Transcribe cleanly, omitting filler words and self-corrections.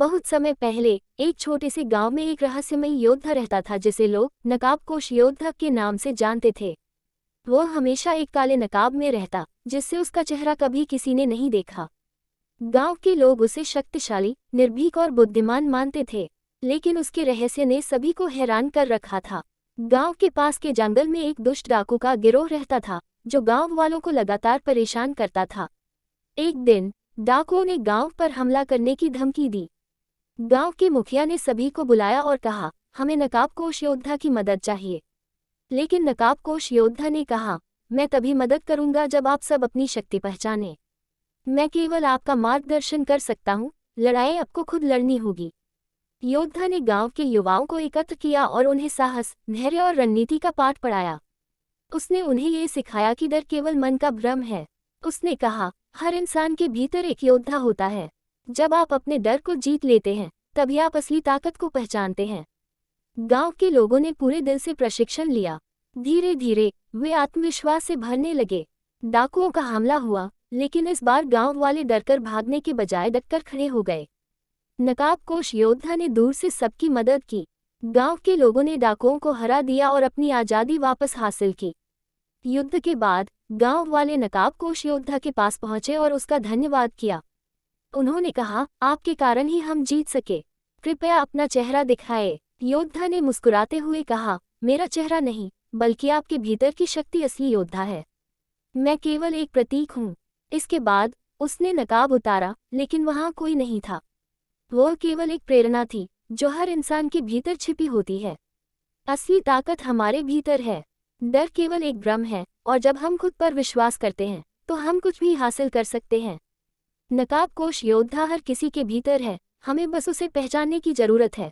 बहुत समय पहले एक छोटे से गांव में एक रहस्यमयी योद्धा रहता था जिसे लोग नकाबपोश योद्धा के नाम से जानते थे। वो हमेशा एक काले नकाब में रहता जिससे उसका चेहरा कभी किसी ने नहीं देखा। गांव के लोग उसे शक्तिशाली, निर्भीक और बुद्धिमान मानते थे, लेकिन उसके रहस्य ने सभी को हैरान कर रखा था। गांव के पास के जंगल में एक दुष्ट डाकू का गिरोह रहता था जो गांव वालों को लगातार परेशान करता था। एक दिन डाकुओं ने गांव पर हमला करने की धमकी दी। गांव के मुखिया ने सभी को बुलाया और कहा, हमें नकाबपोश योद्धा की मदद चाहिए। लेकिन नकाबपोश योद्धा ने कहा, मैं तभी मदद करूंगा जब आप सब अपनी शक्ति पहचानें। मैं केवल आपका मार्गदर्शन कर सकता हूं, लड़ाई आपको खुद लड़नी होगी। योद्धा ने गांव के युवाओं को एकत्र किया और उन्हें साहस, धैर्य और रणनीति का पाठ पढ़ाया। उसने उन्हें ये सिखाया कि डर केवल मन का भ्रम है। उसने कहा, हर इंसान के भीतर एक योद्धा होता है। जब आप अपने डर को जीत लेते हैं तभी आप असली ताकत को पहचानते हैं। गांव के लोगों ने पूरे दिल से प्रशिक्षण लिया। धीरे धीरे वे आत्मविश्वास से भरने लगे। डाकुओं का हमला हुआ, लेकिन इस बार गांव वाले डरकर भागने के बजाय डटकर खड़े हो गए। नकाबपोश योद्धा ने दूर से सबकी मदद की। गांव के लोगों ने डाकुओं को हरा दिया और अपनी आज़ादी वापस हासिल की। युद्ध के बाद गांव वाले नकाबपोश योद्धा के पास पहुंचे और उसका धन्यवाद किया। उन्होंने कहा, आपके कारण ही हम जीत सके। कृपया अपना चेहरा दिखाएं। योद्धा ने मुस्कुराते हुए कहा, मेरा चेहरा नहीं, बल्कि आपके भीतर की शक्ति असली योद्धा है। मैं केवल एक प्रतीक हूँ। इसके बाद उसने नकाब उतारा, लेकिन वहाँ कोई नहीं था। वह केवल एक प्रेरणा थी जो हर इंसान के भीतर छिपी होती है। असली ताकत हमारे भीतर है। डर केवल एक भ्रम है, और जब हम खुद पर विश्वास करते हैं तो हम कुछ भी हासिल कर सकते हैं। नकाबपोश योद्धा हर किसी के भीतर है, हमें बस उसे पहचानने की जरूरत है।